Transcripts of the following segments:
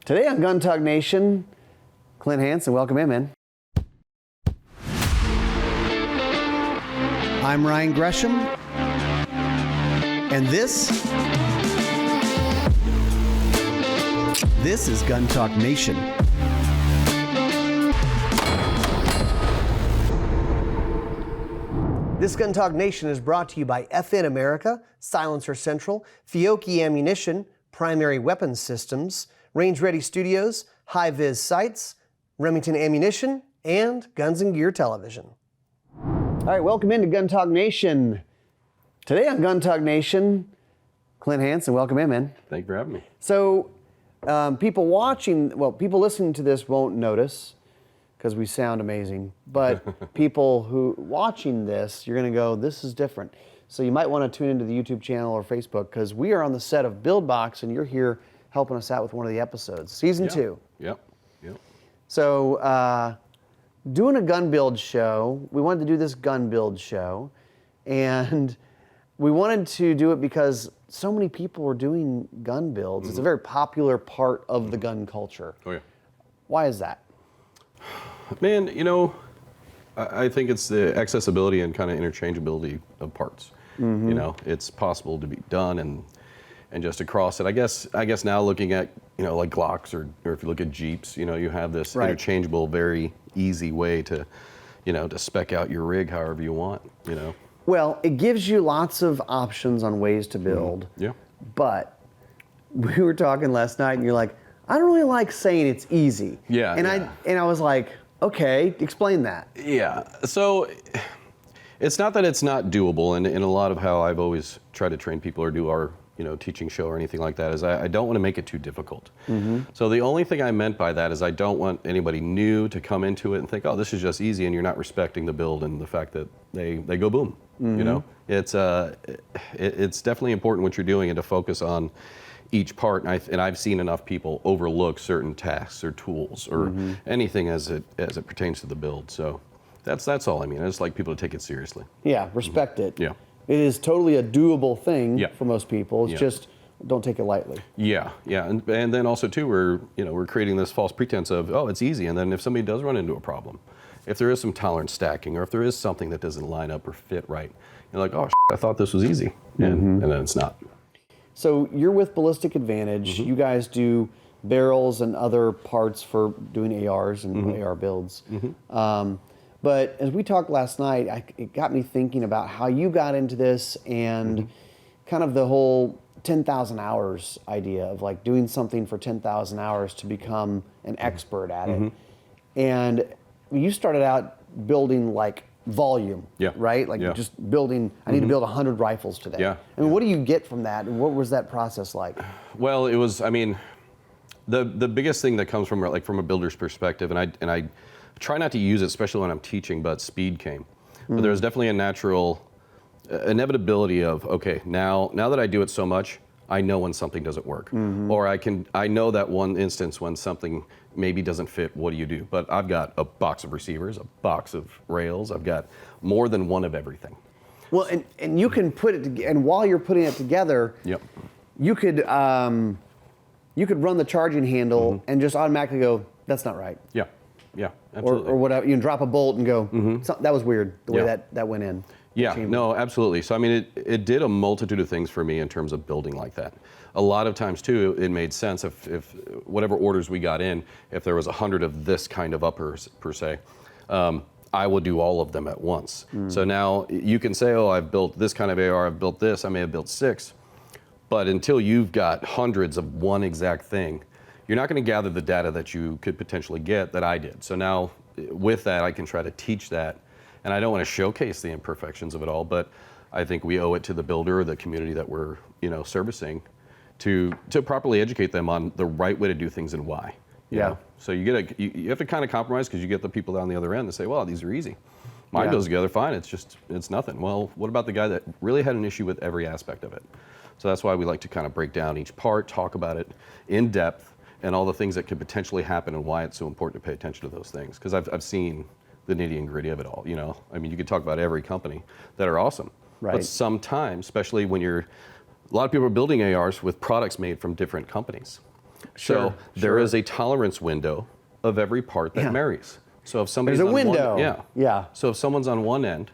Today on Gun Talk Nation, Clint Hanson, welcome in, man. I'm Ryan Gresham, and this is Gun Talk Nation. This Gun Talk Nation is brought to you by FN America, Silencer Central, Fiocchi Ammunition, Primary Weapons Systems, Range Ready Studios, HI-VIZ Sights, Remington Ammunition, and Guns and Gear Television. All right, welcome into Gun Talk Nation. Today on Gun Talk Nation, Clint Hanson, welcome in, man. Thank you for having me. So, people listening to this won't notice because we sound amazing, but people who watching this, you're gonna go, this is different. So you might wanna tune into the YouTube channel or Facebook because we are on the set of Build Box and you're here helping us out with one of the episodes, season 2. Yep. So, doing a gun build show, we wanted to do this gun build show, and we wanted to do it because so many people were doing gun builds. Mm-hmm. It's a very popular part of the gun culture. Oh yeah. Why is that? Man, you know, I think it's the accessibility and kind of interchangeability of parts. Mm-hmm. You know, it's possible to be done and just across it. I guess now looking at, you know, like Glocks or if you look at Jeeps, you know, you have this interchangeable, very easy way to, you know, to spec out your rig however you want, you know. Well, it gives you lots of options on ways to build. Mm-hmm. Yeah. But we were talking last night and you're like, I don't really like saying it's easy. Yeah. And I was like, okay, explain that. Yeah. So it's not that it's not doable, and a lot of how I've always tried to train people or do our, you know, teaching show or anything like that is I don't want to make it too difficult. Mm-hmm. So the only thing I meant by that is I don't want anybody new to come into it and think, oh, this is just easy, and you're not respecting the build and the fact that they go boom. Mm-hmm. You know, it's definitely important what you're doing and to focus on each part. And I've seen enough people overlook certain tasks or tools or anything as it pertains to the build. So that's all I mean. I just like people to take it seriously. Yeah, respect it. Yeah. It is totally a doable thing for most people. It's just don't take it lightly. Yeah, and then also too, we're creating this false pretense of, oh, it's easy, and then if somebody does run into a problem, if there is some tolerance stacking or if there is something that doesn't line up or fit right, you're like, oh, I thought this was easy, and then it's not. So you're with Ballistic Advantage. Mm-hmm. You guys do barrels and other parts for doing ARs and AR builds. Mm-hmm. But as we talked last night, it got me thinking about how you got into this and kind of the whole 10,000 hours idea of like doing something for 10,000 hours to become an expert at it. And you started out building like volume, right? Like just building, I need to build 100 rifles today. Yeah. I mean, what do you get from that? And what was that process like? Well, it was, I mean, the biggest thing that comes from like from a builder's perspective, and I try not to use it, especially when I'm teaching, but speed came. But there was definitely a natural inevitability of, okay, now that I do it so much, I know when something doesn't work. Or I know that one instance when something maybe doesn't fit, what do you do? But I've got a box of receivers, a box of rails, I've got more than one of everything. Well, and you can put it together, and while you're putting it together, you could run the charging handle and just automatically go, that's not right. Yeah, absolutely. Or whatever, you can drop a bolt and go, that was weird, the way that went in. Yeah, no, absolutely. So I mean, it did a multitude of things for me in terms of building like that. A lot of times too, it made sense if whatever orders we got in, if there was 100 of this kind of uppers per se, I would do all of them at once. So now you can say, oh, I've built this kind of AR, I've built this, I may have built 6, but until you've got hundreds of one exact thing, you're not going to gather the data that you could potentially get that I did. So now with that, I can try to teach that. And I don't want to showcase the imperfections of it all, but I think we owe it to the builder or the community that we're, you know, servicing to properly educate them on the right way to do things and why. You know? So you have to kind of compromise because you get the people down the other end that say, well, these are easy. Mine goes together fine, it's nothing. Well, what about the guy that really had an issue with every aspect of it? So that's why we like to kind of break down each part, talk about it in depth, and all the things that could potentially happen and why it's so important to pay attention to those things. Because I've seen the nitty and gritty of it all, you know. I mean, you could talk about every company that are awesome. Right. But sometimes, especially when a lot of people are building ARs with products made from different companies. So there is a tolerance window of every part that marries. So if somebody's There's a on window. one, So if someone's on one end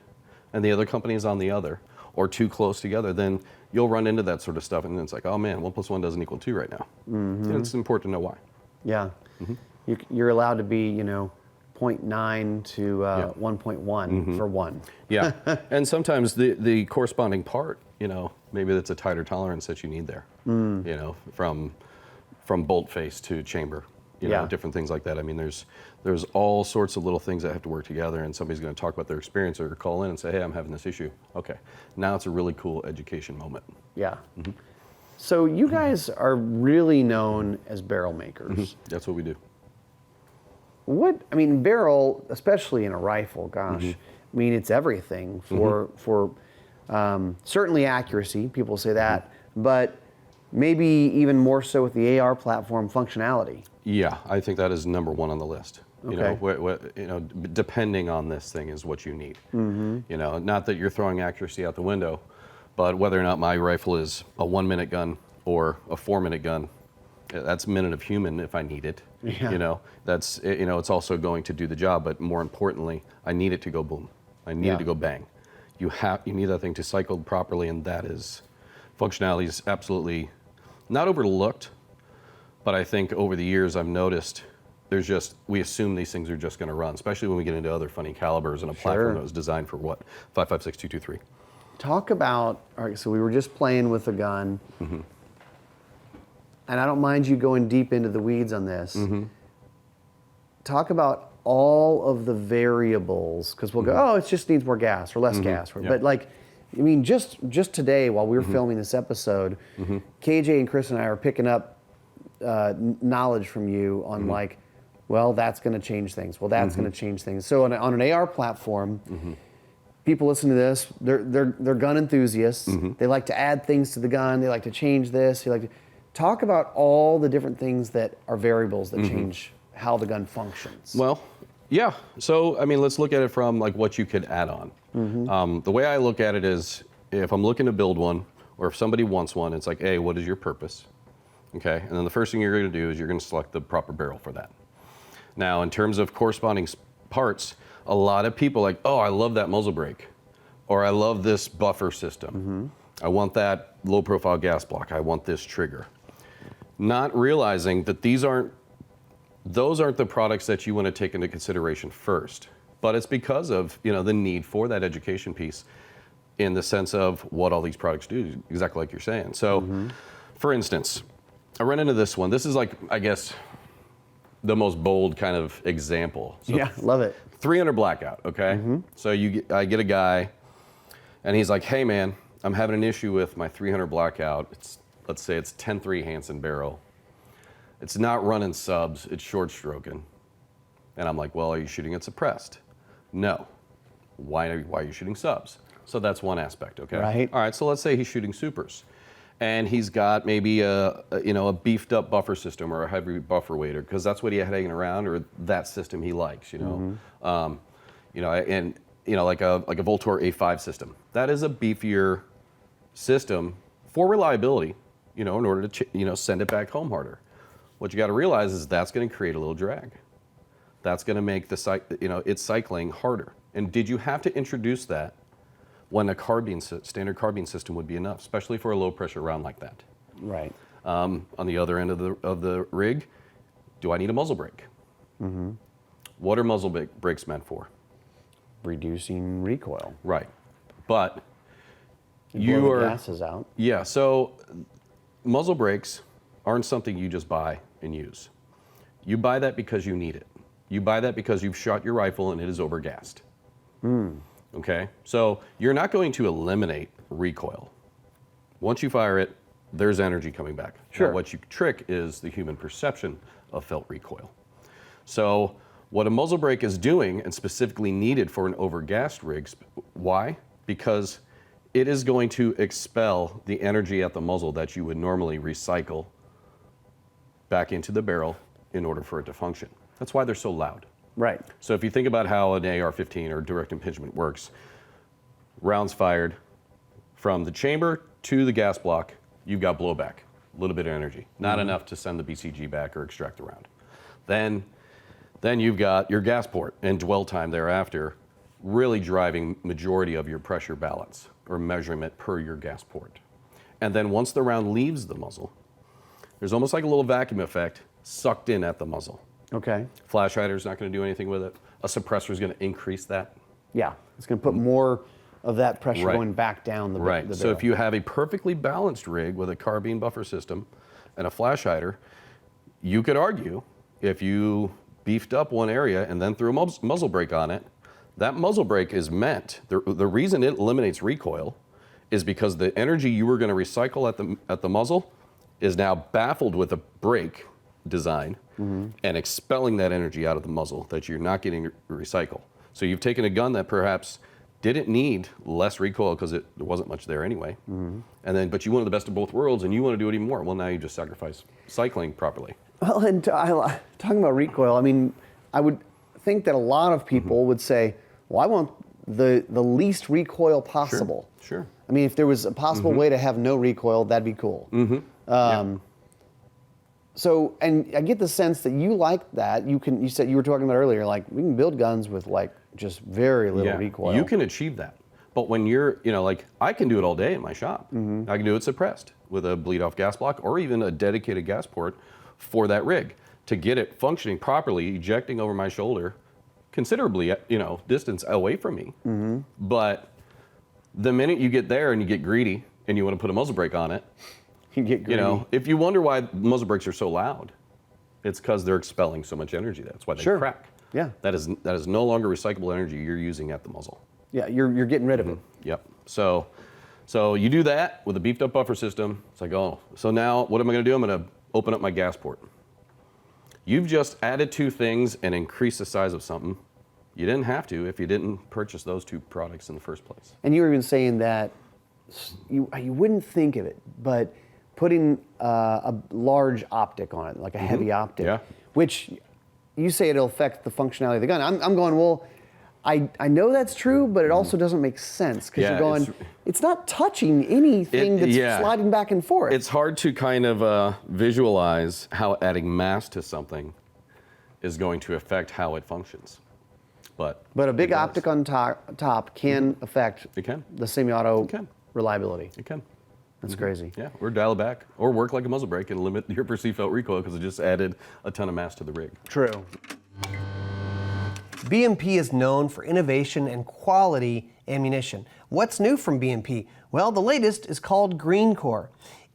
and the other company is on the other, or too close together, then you'll run into that sort of stuff, and it's like, oh man, 1 + 1 doesn't equal 2 right now. And it's important to know why. Yeah. You're allowed to be, 0.9 to 1.1 for one. Yeah, and sometimes the corresponding part, maybe that's a tighter tolerance that you need there. From bolt face to chamber, different things like that. I mean, there's all sorts of little things that have to work together, and somebody's going to talk about their experience or call in and say, hey, I'm having this issue. Okay, now it's a really cool education moment. Yeah. So you guys are really known as barrel makers. That's what we do. Barrel, especially in a rifle, gosh, it's everything for certainly accuracy, people say that, but maybe even more so with the AR platform functionality. Yeah, I think that is number one on the list. Okay. Depending on this thing is what you need. Not that you're throwing accuracy out the window, but whether or not my rifle is a 1-minute gun or a 4-minute gun, that's a minute of human if I need it. Yeah. That's it's also going to do the job, but more importantly, I need it to go boom. I need it to go bang. You need that thing to cycle properly, and that is functionality is absolutely not overlooked, but I think over the years I've noticed we assume these things are just going to run, especially when we get into other funny calibers and a platform that was designed for what 5.56 223. Talk about, all right, so we were just playing with a gun, and I don't mind you going deep into the weeds on this. Talk about all of the variables, because we'll go, oh, it just needs more gas or less gas. But just today while we were filming this episode, KJ and Chris and I are picking up knowledge from you on well, that's going to change things. Well, that's going to change things. So on an AR platform, people listen to this. They're gun enthusiasts. They like to add things to the gun. They like to change this. They like to talk about all the different things that are variables that change how the gun functions. Well, yeah. So let's look at it from what you could add on. The way I look at it is, if I'm looking to build one, or if somebody wants one, it's like, hey, what is your purpose? Okay, and then the first thing you're going to do is you're going to select the proper barrel for that. Now, in terms of corresponding parts, a lot of people oh, I love that muzzle brake, or I love this buffer system. I want that low profile gas block. I want this trigger. Not realizing that those aren't the products that you want to take into consideration first, but it's because of the need for that education piece, in the sense of what all these products do, exactly like you're saying. So, for instance, I run into this one. This is I guess, the most bold kind of example. So yeah, love it. 300 blackout, okay? So I get a guy, and he's like, hey man, I'm having an issue with my 300 blackout. Let's say it's 10-3 Hanson barrel. It's not running subs, it's short stroking. And I'm like, well, are you shooting it suppressed? No. Why are you shooting subs? So that's one aspect, okay? Right. All right, so let's say he's shooting supers. And he's got maybe a beefed up buffer system or a heavy buffer weighter, because that's what he had hanging around, or that system he likes, and like a Voltor A5 system. That is a beefier system for reliability, in order to send it back home harder. What you got to realize is that's going to create a little drag. That's going to make its cycling harder. And did you have to introduce that when a standard carbine system would be enough, especially for a low pressure round like that? Right. On the other end of the rig, do I need a muzzle brake? What are muzzle brakes meant for? Reducing recoil. Right, but blow the gases out. Yeah. So muzzle brakes aren't something you just buy and use. You buy that because you need it. You buy that because you've shot your rifle and it is overgassed. Okay, so you're not going to eliminate recoil. Once you fire it, there's energy coming back. Sure. Now, what you trick is the human perception of felt recoil. So what a muzzle brake is doing, and specifically needed for an overgassed rig, why? Because it is going to expel the energy at the muzzle that you would normally recycle back into the barrel in order for it to function. That's why they're so loud. Right. So if you think about how an AR-15 or direct impingement works, rounds fired from the chamber to the gas block, you've got blowback. a little bit of energy, not enough to send the BCG back or extract the round. Then you've got your gas port and dwell time thereafter, really driving majority of your pressure balance or measurement per your gas port. And then once the round leaves the muzzle, there's almost like a little vacuum effect sucked in at the muzzle. Okay. Flash hider's not going to do anything with it. A suppressor is going to increase that. Yeah, it's going to put more of that pressure Right. going back down the Right. the So barrel. if you have a perfectly balanced rig with a carbine buffer system and a flash hider, you could argue if you beefed up one area and then threw a muzzle brake on it, that muzzle brake is meant, the reason it eliminates recoil is because the energy you were going to recycle at the muzzle is now baffled with a brake design and expelling that energy out of the muzzle that you're not getting to recycle. So you've taken a gun that perhaps didn't need less recoil because there wasn't much there anyway, but you wanted the best of both worlds and you want to do it even more. Well, now you just sacrifice cycling properly. Well, and talking about recoil, I mean, I would think that a lot of people would say, well, I want the least recoil possible. Sure. I mean, if there was a possible way to have no recoil, that'd be cool. So, and I get the sense that you like that. You said you were talking about earlier, like we can build guns with like just very little recoil. You can achieve that. But when you're, like I can do it all day in my shop. I can do it suppressed with a bleed off gas block or even a dedicated gas port for that rig to get it functioning properly, ejecting over my shoulder considerably, distance away from me. But the minute you get there and you get greedy and you want to put a muzzle brake on it, You get greedy. if you wonder why muzzle brakes are so loud, it's because they're expelling so much energy. That's why they crack. Yeah. That is no longer recyclable energy you're using at the muzzle. Yeah, you're getting rid of it. Yep. So you do that with a beefed up buffer system. It's like, oh, so now what am I going to do? I'm going to open up my gas port. You've just added two things and increased the size of something. You didn't have to if you didn't purchase those two products in the first place. And you were even saying that you wouldn't think of it, but putting a large optic on it, like a heavy optic, which you say it'll affect the functionality of the gun. I'm going, well, I know that's true, but it also doesn't make sense because you're going, it's not touching anything that's sliding back and forth. It's hard to kind of visualize how adding mass to something is going to affect how it functions. But a big optic on top can affect the semi-auto reliability. It can. That's crazy. Yeah, or dial it back, or work like a muzzle brake and limit your perceived felt recoil because it just added a ton of mass to the rig. True. BMP is known for innovation and quality ammunition. What's new from BMP? Well, the latest is called Green Core,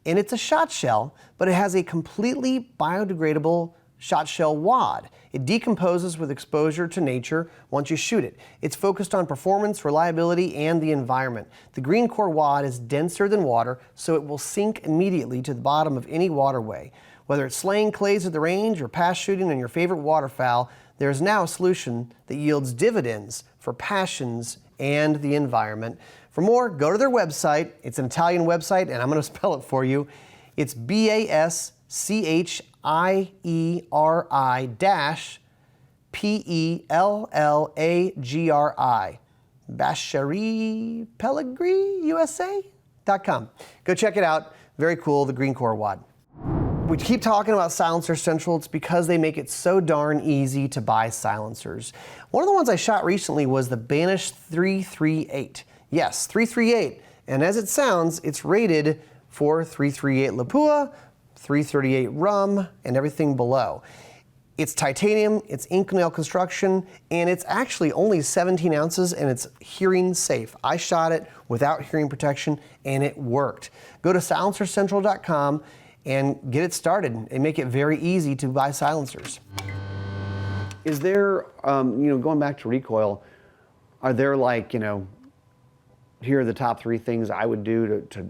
and it's a shot shell, but it has a completely biodegradable shot shell wad. It decomposes with exposure to nature once you shoot it. It's focused on performance, reliability, and the environment. The Green Core wad is denser than water, so it will sink immediately to the bottom of any waterway. Whether it's slaying clays at the range or pass shooting on your favorite waterfowl, there's now a solution that yields dividends for passions and the environment. For more, go to their website. It's an Italian website, and I'm going to spell it for you. It's BASCHIERI-PELLAGRI. Bashari Pellegrini USA.com. Go check it out. Very cool, the Green Core wad. We keep talking about Silencer Central. It's because they make it so darn easy to buy silencers. One of the ones I shot recently was the Banish 338. Yes, 338. And as it sounds, it's rated for 338 Lapua, 338 rum, and everything below. It's titanium, it's Inconel construction, and it's actually only 17 ounces, and it's hearing safe. I shot it without hearing protection, and it worked. Go to silencercentral.com and get it started and make it very easy to buy silencers. Is there, going back to recoil, are there here are the top 3 things I would do to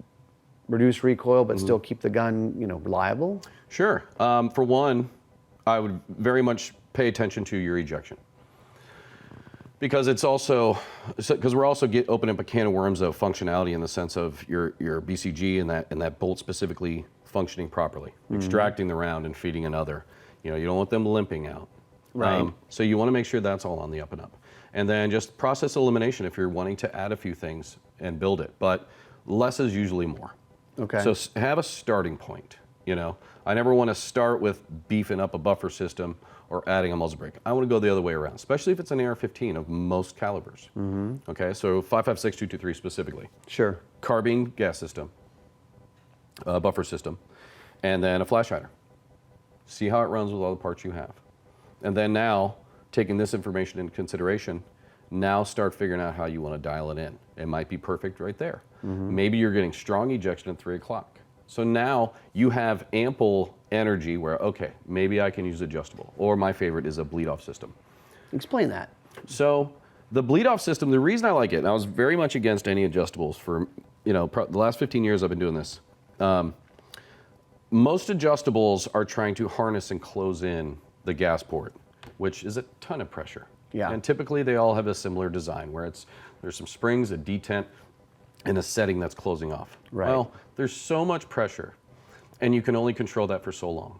reduce recoil but still keep the gun, reliable? Sure. For one, I would very much pay attention to your ejection. Because we're also opening up a can of worms of functionality in the sense of your BCG and that bolt specifically functioning properly, extracting the round and feeding another. You don't want them limping out. Right. So you want to make sure that's all on the up and up. And then just process elimination if you're wanting to add a few things and build it. But less is usually more. Okay. So have a starting point. You know, I never want to start with beefing up a buffer system or adding a muzzle brake. I want to go the other way around, especially if it's an AR-15 of most calibers. Okay, so 5.56, 223 specifically. Sure. Carbine gas system, buffer system, and then a flash hider. See how it runs with all the parts you have. And then now, taking this information into consideration, now start figuring out how you want to dial it in. It might be perfect right there. Maybe you're getting strong ejection at 3 o'clock. So now you have ample energy where, okay, maybe I can use adjustable. Or my favorite is a bleed-off system. Explain that. So the bleed-off system, the reason I like it, and I was very much against any adjustables for, you know, the last 15 years I've been doing this. Most adjustables are trying to harness and close in the gas port, which is a ton of pressure. Yeah. And typically they all have a similar design where there's some springs, a detent, and a setting that's closing off. Right. Well, there's so much pressure, and you can only control that for so long.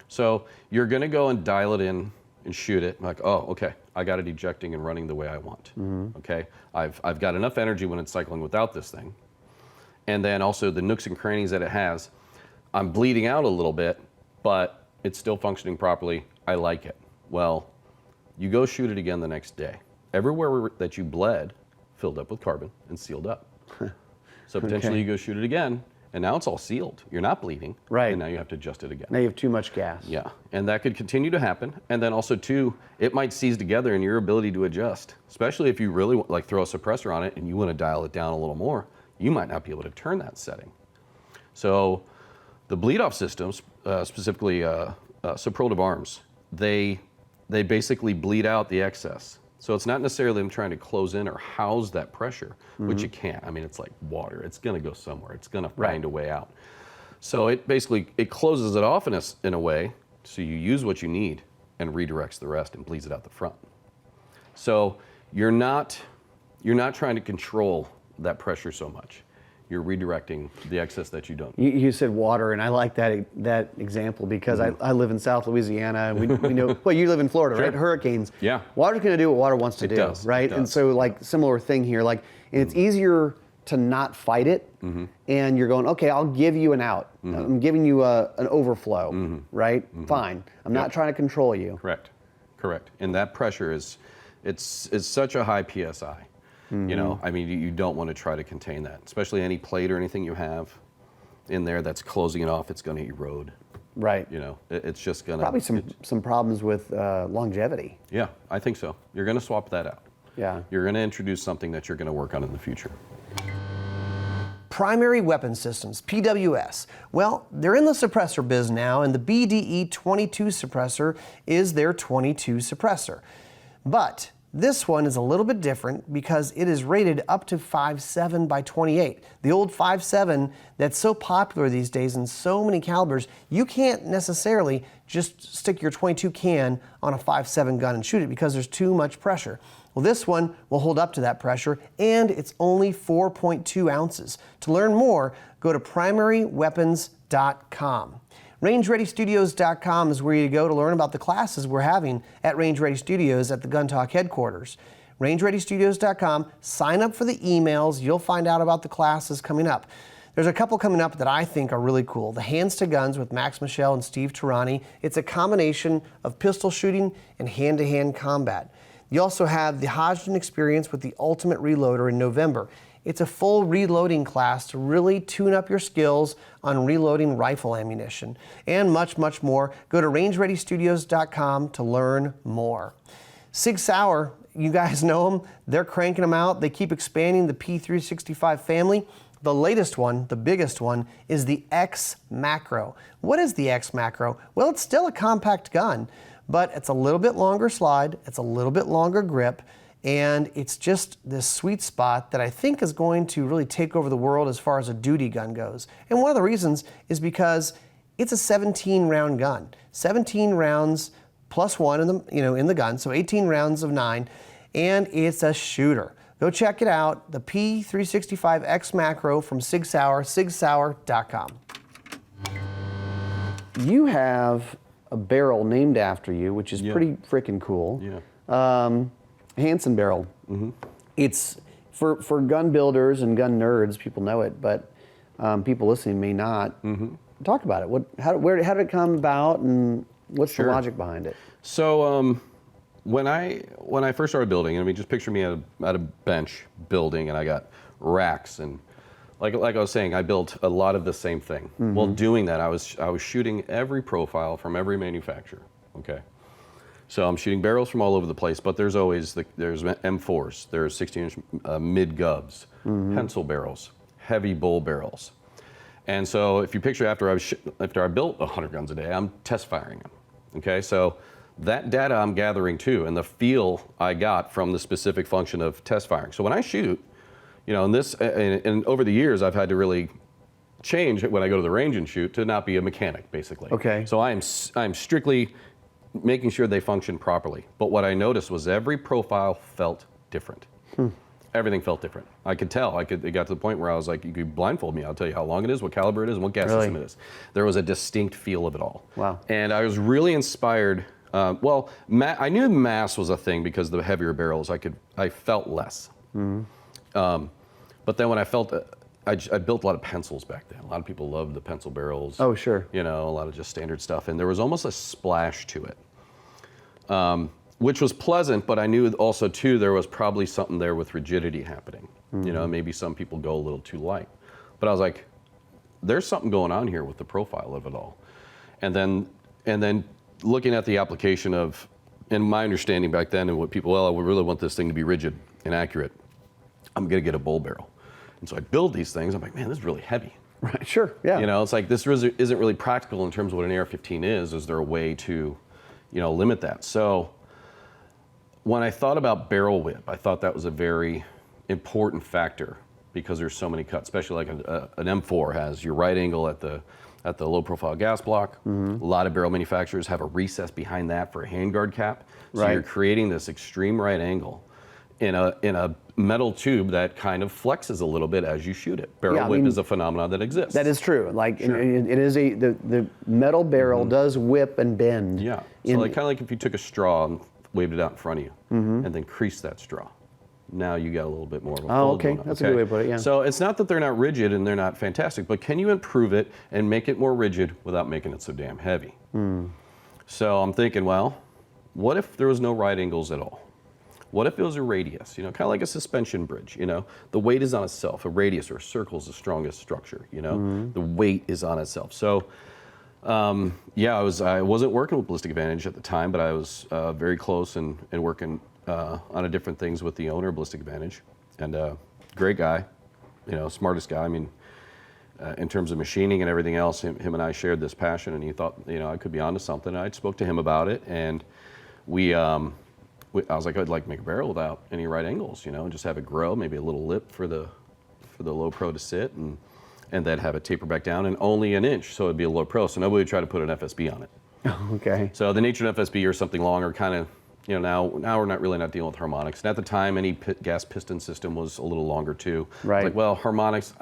So you're going to go and dial it in and shoot it. Like, oh, okay, I got it ejecting and running the way I want. Okay, I've got enough energy when it's cycling without this thing. And then also the nooks and crannies that it has, I'm bleeding out a little bit, but it's still functioning properly. I like it. Well, you go shoot it again the next day. Everywhere that you bled filled up with carbon and sealed up. So potentially you go shoot it again, and now it's all sealed. You're not bleeding. Right. And now you have to adjust it again. Now you have too much gas. Yeah, and that could continue to happen. And then also too, it might seize together in your ability to adjust, especially if you really like throw a suppressor on it and you want to dial it down a little more, you might not be able to turn that setting. So the bleed-off systems, specifically superlative arms, they basically bleed out the excess. So it's not necessarily them trying to close in or house that pressure, which you can't. I mean, it's like water. It's going to go somewhere. It's going to find a way out. So it basically, it closes it off in a way, so you use what you need and redirects the rest and bleeds it out the front. So you're not trying to control that pressure so much. You're redirecting the excess that you don't. You said water, and I like that example because I live in South Louisiana, and we know. Well, you live in Florida, right? Hurricanes. Yeah. Water's going to do what water wants to do, does. right? It does. And so, like, similar thing here. Like, and it's easier to not fight it, and you're going, okay, I'll give you an out. I'm giving you an overflow, right? Fine. I'm not trying to control you. Correct. And that pressure is such a high PSI. You know, I mean, you don't want to try to contain that, especially any plate or anything you have in there that's closing it off. It's going to erode. Right. You know, it's just going to probably some problems with longevity. Yeah, I think so. You're going to swap that out. Yeah. You're going to introduce something that you're going to work on in the future. Primary Weapon Systems, PWS. Well, they're in the suppressor biz now, and the BDE 22 suppressor is their 22 suppressor. But this one is a little bit different because it is rated up to 5.7 by 28. The old 5.7 that's so popular these days in so many calibers, you can't necessarily just stick your 22 can on a 5.7 gun and shoot it because there's too much pressure. Well, this one will hold up to that pressure, and it's only 4.2 ounces. To learn more, go to primaryweapons.com. RangeReadyStudios.com is where you go to learn about the classes we're having at Range Ready Studios at the Gun Talk headquarters. RangeReadyStudios.com, sign up for the emails, you'll find out about the classes coming up. There's a couple coming up that I think are really cool. The Hands to Guns with Max Michel and Steve Tarani. It's a combination of pistol shooting and hand-to-hand combat. You also have the Hodgdon Experience with the Ultimate Reloader in November. It's a full reloading class to really tune up your skills on reloading rifle ammunition. And much, much more. Go to RangeReadyStudios.com to learn more. Sig Sauer, you guys know them. They're cranking them out. They keep expanding the P365 family. The latest one, the biggest one, is the X Macro. What is the X Macro? Well, it's still a compact gun, but it's a little bit longer slide, it's a little bit longer grip, and it's just this sweet spot that I think is going to really take over the world as far as a duty gun goes. And one of the reasons is because it's a 17-round gun. 17 rounds plus one in the gun, so 18 rounds of 9, and it's a shooter. Go check it out, the P365X Macro from Sig Sauer, sigsauer.com. You have a barrel named after you, which is pretty freaking cool. Yeah. Hanson barrel. It's for gun builders and gun nerds, people know it, but people listening may not. talk about it. How did it come about, and what's the logic behind it? So when I first started building, I mean, just picture me at a bench building, and I got racks, and like I was saying, I built a lot of the same thing. While doing that, I was shooting every profile from every manufacturer. Okay. So I'm shooting barrels from all over the place, but there's always there's M4s, there's 16-inch mid gubs, pencil barrels, heavy bull barrels. And so if you picture after I built 100 guns a day, I'm test firing them. Okay, so that data I'm gathering too, and the feel I got from the specific function of test firing. So when I shoot, you know, and over the years I've had to really change when I go to the range and shoot to not be a mechanic, basically. Okay. So I'm strictly making sure they function properly. But what I noticed was every profile felt different. Everything felt different. I could tell. It got to the point where I was like, you could blindfold me. I'll tell you how long it is, what caliber it is, and what gas system it is. There was a distinct feel of it all. Wow. And I was really inspired. I knew mass was a thing because the heavier barrels, I felt less. But then when I felt, I built a lot of pencils back then. A lot of people loved the pencil barrels. Oh, sure. You know, a lot of just standard stuff. And there was almost a splash to it. Which was pleasant, but I knew also too there was probably something there with rigidity happening. You know, maybe some people go a little too light. But I was like, there's something going on here with the profile of it all. And then looking at the application of, and my understanding back then and what people, well, I really want this thing to be rigid and accurate. I'm gonna get a bull barrel. And so I build these things, I'm like, man, this is really heavy. Right, sure, yeah. You know, it's like this isn't really practical in terms of what an AR-15 is. Is there a way to, you know, limit that? So when I thought about barrel width, I thought that was a very important factor because there's so many cuts, especially like an M4 has your right angle at the low profile gas block. A lot of barrel manufacturers have a recess behind that for a handguard cap. So you're creating this extreme right angle in a metal tube that kind of flexes a little bit as you shoot it. Barrel whip is a phenomenon that exists. That is true. Like it is the metal barrel does whip and bend. Yeah. So like kind of like if you took a straw and waved it out in front of you and then creased that straw. Now you got a little bit more of a fold going on. That's a good way to put it, yeah. So it's not that they're not rigid and they're not fantastic, but can you improve it and make it more rigid without making it so damn heavy? So I'm thinking, well, what if there was no right angles at all? What if it was a radius? You know, kind of like a suspension bridge, you know? The weight is on itself. A radius or a circle is the strongest structure, you know? The weight is on itself. So yeah, I wasn't working with Ballistic Advantage at the time, but I was very close and working on different things with the owner of Ballistic Advantage, and great guy, you know, smartest guy. I mean, in terms of machining and everything else, him and I shared this passion, and he thought, you know, I could be onto something. And I spoke to him about it, and I was like, I'd like to make a barrel without any right angles, you know, and just have it grow, maybe a little lip for the low pro to sit, and then have it taper back down, and only an inch, so it'd be a low pro, so nobody would try to put an FSB on it. Okay. So the nature of FSB or something longer, kind of, you know, now we're not dealing with harmonics. And at the time, any gas piston system was a little longer too. Right. It's like, well, harmonics,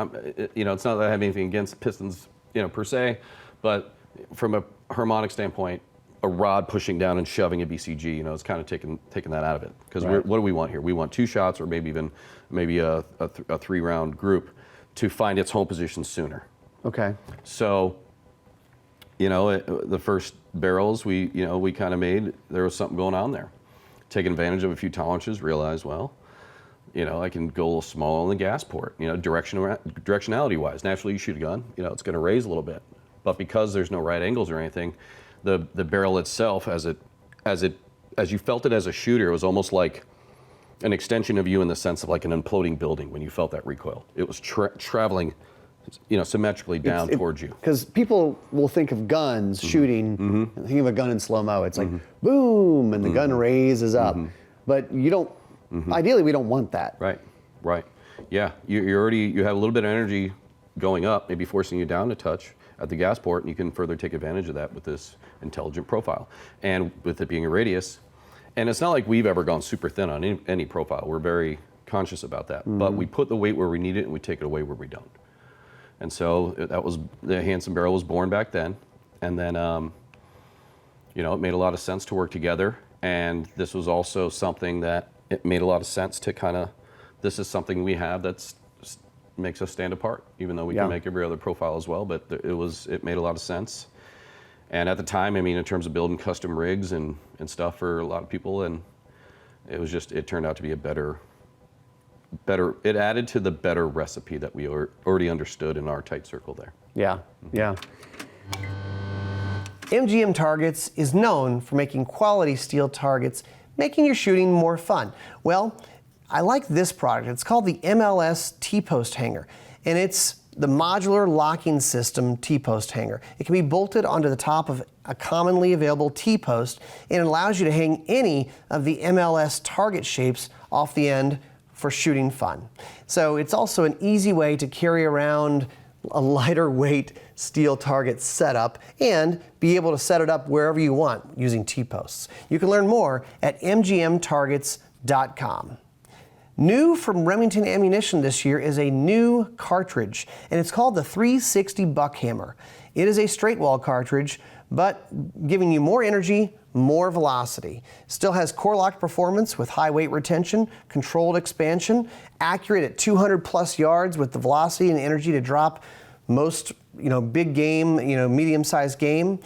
you know, it's not that I have anything against pistons, you know, per se, but from a harmonic standpoint, a rod pushing down and shoving a BCG, you know, it's kind of taking that out of it. Because what do we want here? We want 2 shots, or maybe even a 3-round group to find its home position sooner. Okay. So, you know, the first barrels we kind of made, there was something going on there. Taking advantage of a few tolerances, realized, well, you know, I can go a little smaller on the gas port, you know, directionality wise. Naturally, you shoot a gun, you know, it's going to raise a little bit. But because there's no right angles or anything, the barrel itself, as you felt it as a shooter, it was almost like an extension of you in the sense of like an imploding building when you felt that recoil. It was traveling, you know, symmetrically down towards you. Because people will think of guns shooting, think of a gun in slow-mo. It's like boom, and the gun raises up. But you don't. Ideally, we don't want that. Right. Yeah, you have a little bit of energy going up, maybe forcing you down a touch at the gas port, and you can further take advantage of that with this intelligent profile. And with it being a radius, and it's not like we've ever gone super thin on any profile. We're very conscious about that. But we put the weight where we need it, and we take it away where we don't. And so that was, the Hanson barrel was born back then. And then, you know, it made a lot of sense to work together. And this was also something that it made a lot of sense to kind of, this is something we have that's makes us stand apart, even though we Yeah. can make every other profile as well. But it made a lot of sense. And at the time, I mean, in terms of building custom rigs and stuff for a lot of people, and it turned out to be a better, it added to the better recipe that we already understood in our tight circle there. Yeah, yeah. MGM Targets is known for making quality steel targets, making your shooting more fun. Well, I like this product. It's called the MLS T-post hanger, and it's the modular locking system T-post hanger. It can be bolted onto the top of a commonly available T-post, and it allows you to hang any of the MLS target shapes off the end for shooting fun. So it's also an easy way to carry around a lighter weight steel target setup and be able to set it up wherever you want using T-posts. You can learn more at mgmtargets.com. New from Remington Ammunition this year is a new cartridge, and it's called the 360 Buckhammer. It is a straight wall cartridge, but giving you more energy, more velocity. Still has core locked performance with high weight retention, controlled expansion, accurate at 200 plus yards with the velocity and energy to drop most, big game, medium-sized game.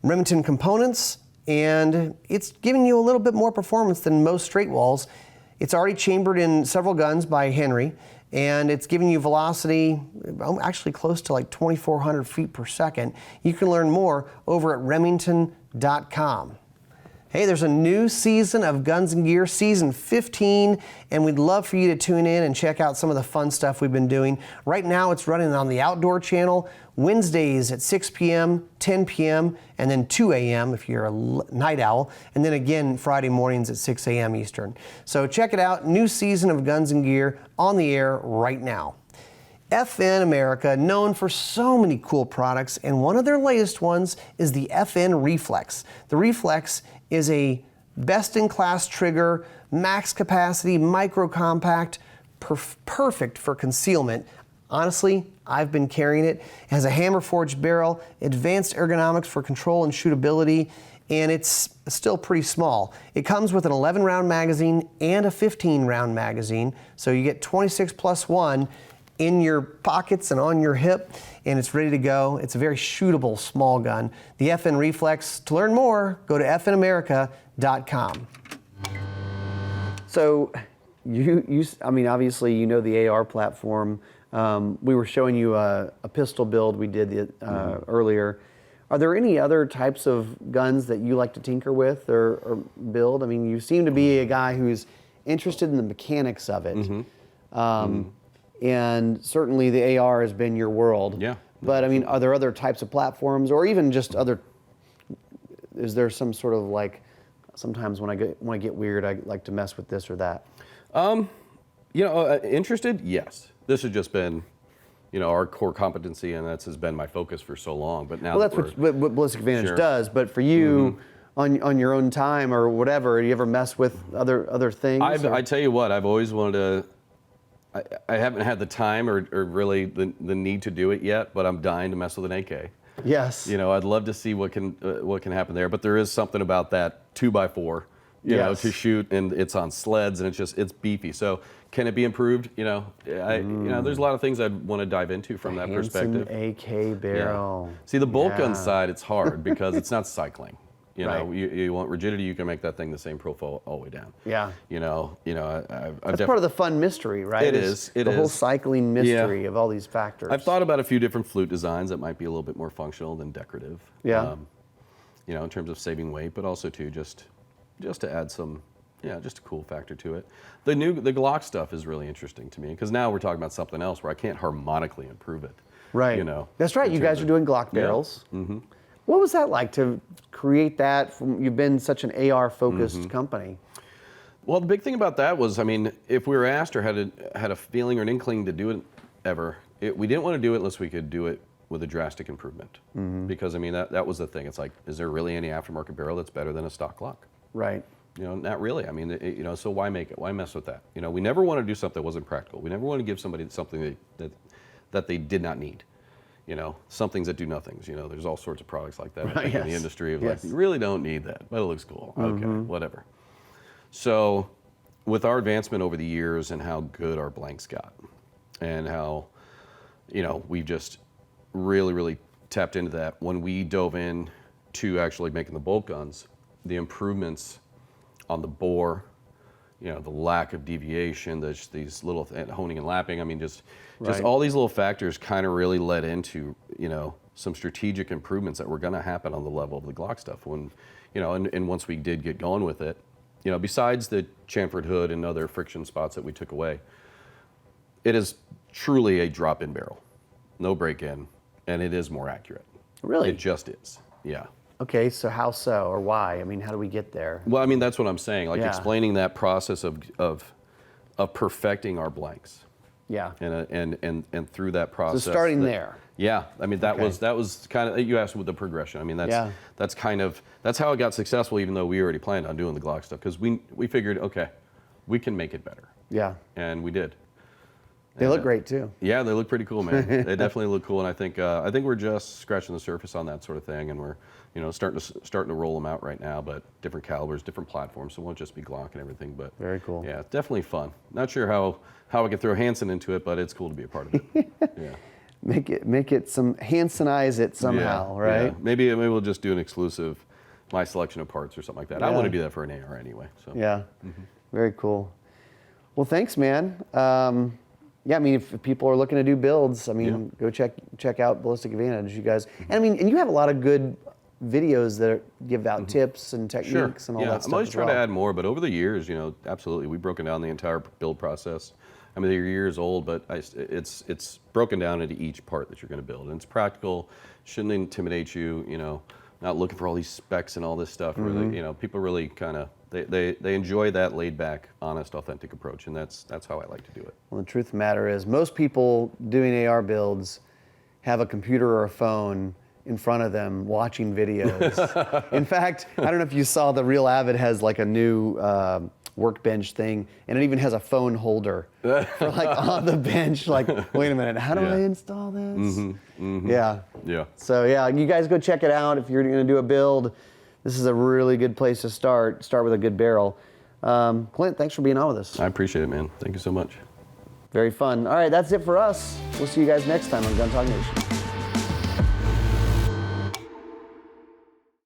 Remington components, and it's giving you a little bit more performance than most straight walls. It's already chambered in several guns by Henry, and it's giving you velocity actually close to like 2,400 feet per second. You can learn more over at remington.com. Hey, there's a new season of Guns and Gear, season 15, and we'd love for you to tune in and check out some of the fun stuff we've been doing. Right now it's running on the Outdoor Channel, Wednesdays at 6 p.m., 10 p.m., and then 2 a.m. if you're a night owl, and then again Friday mornings at 6 a.m. Eastern. So check it out, new season of Guns and Gear on the air right now. FN America, known for so many cool products, and one of their latest ones is the FN Reflex. The Reflex is a best-in-class trigger, max capacity, micro compact, perfect for concealment. Honestly, I've been carrying it. It has a hammer-forged barrel, advanced ergonomics for control and shootability, and it's still pretty small. It comes with an 11-round magazine and a 15-round magazine, so you get 26 plus 1 in your pockets and on your hip, and it's ready to go. It's a very shootable small gun. The FN Reflex. To learn more, go to fnamerica.com. So, obviously you know the AR platform. We were showing you a pistol build we did earlier. Are there any other types of guns that you like to tinker with or build? I mean, you seem to be a guy who's interested in the mechanics of it. And certainly the AR has been your world. Yeah. But I mean, are there other types of platforms, or even just other? Is there some sort of like? Sometimes when I get weird, I like to mess with this or that. Interested? Yes. This has just been, our core competency, and that has been my focus for so long. But now that's what Ballistic Advantage Sure. does. But for you, on your own time or whatever, do you ever mess with other things? I tell you what, I've always wanted to. I haven't had the time or really the need to do it yet, but I'm dying to mess with an AK. Yes. I'd love to see what can happen there, but there is something about that 2x4, to shoot, and it's on sleds, and it's beefy. So can it be improved? There's a lot of things I'd want to dive into from that perspective. AK barrel. Yeah. See, the bolt gun side, it's hard because it's not cycling. Right. You want rigidity, you can make that thing the same profile all the way down. Yeah. That's part of the fun mystery, right? It is. The whole cycling mystery of all these factors. I've thought about a few different flute designs that might be a little bit more functional than decorative. Yeah. In terms of saving weight, but also too just to add some, just a cool factor to it. The Glock stuff is really interesting to me because now we're talking about something else where I can't harmonically improve it. Right. That's right. You guys are doing Glock barrels. Yeah. Mm-hmm. What was that like to create that? You've been such an AR-focused company. Well, the big thing about that was, if we were asked or had a feeling or an inkling to do it ever, we didn't want to do it unless we could do it with a drastic improvement. Because, that was the thing. It's like, is there really any aftermarket barrel that's better than a stock Glock? Right. Not really. So why make it? Why mess with that? We never want to do something that wasn't practical. We never want to give somebody something that they did not need. Some things that do nothings. There's all sorts of products like that in the industry of like, you really don't need that, but it looks cool. Okay, whatever. So with our advancement over the years and how good our blanks got, and how, we've just really tapped into that. When we dove in to actually making the bolt guns, the improvements on the bore, the lack of deviation, these little honing and lapping. I mean, just all these little factors kind of really led into, some strategic improvements that were going to happen on the level of the Glock stuff. When, and once we did get going with it, besides the chamfered hood and other friction spots that we took away, it is truly a drop-in barrel, no break-in, and it is more accurate. Really? It just is. Yeah. Okay, so how so, or why? I mean, how do we get there? Well, I mean, that's what I'm saying. Like Yeah. explaining that process of perfecting our blanks. Yeah. And through that process. So starting there. Yeah, I mean that was kind of, you asked with the progression. I mean that's how it got successful, even though we already planned on doing the Glock stuff, because we figured, okay, we can make it better. Yeah. And we did. They look great too. Yeah, they look pretty cool, man. They definitely look cool, and I think we're just scratching the surface on that sort of thing, and we're starting to roll them out right now, but different calibers, different platforms, so it won't just be Glock and everything. But very cool. Yeah, definitely fun. Not sure how I could throw Hanson into it, but it's cool to be a part of it. Yeah. Make it some Hansonize it somehow, right? Yeah. Maybe we'll just do an exclusive, my selection of parts or something like that. I want to do that for an AR anyway. So. Yeah. Very cool. Well, thanks, man. Yeah, I mean, if people are looking to do builds, I mean, go check out Ballistic Advantage, you guys. And I mean, and you have a lot of good videos that give out tips and techniques and all that stuff. I'm always trying to add more, but over the years, absolutely, we've broken down the entire build process. I mean, they're years old, but it's broken down into each part that you're going to build, and it's practical. Shouldn't intimidate you. Not looking for all these specs and all this stuff. Really, people really kind of they enjoy that laid back, honest, authentic approach, and that's how I like to do it. Well, the truth of the matter is, most people doing AR builds have a computer or a phone in front of them watching videos. In fact, I don't know if you saw, the Real Avid has like a new workbench thing, and it even has a phone holder for like on the bench. Like, wait a minute, how do I install this? Yeah. So yeah, you guys go check it out if you're going to do a build. This is a really good place to start. Start with a good barrel. Clint, thanks for being on with us. I appreciate it, man. Thank you so much. Very fun. All right, that's it for us. We'll see you guys next time on Gun Talk Nation.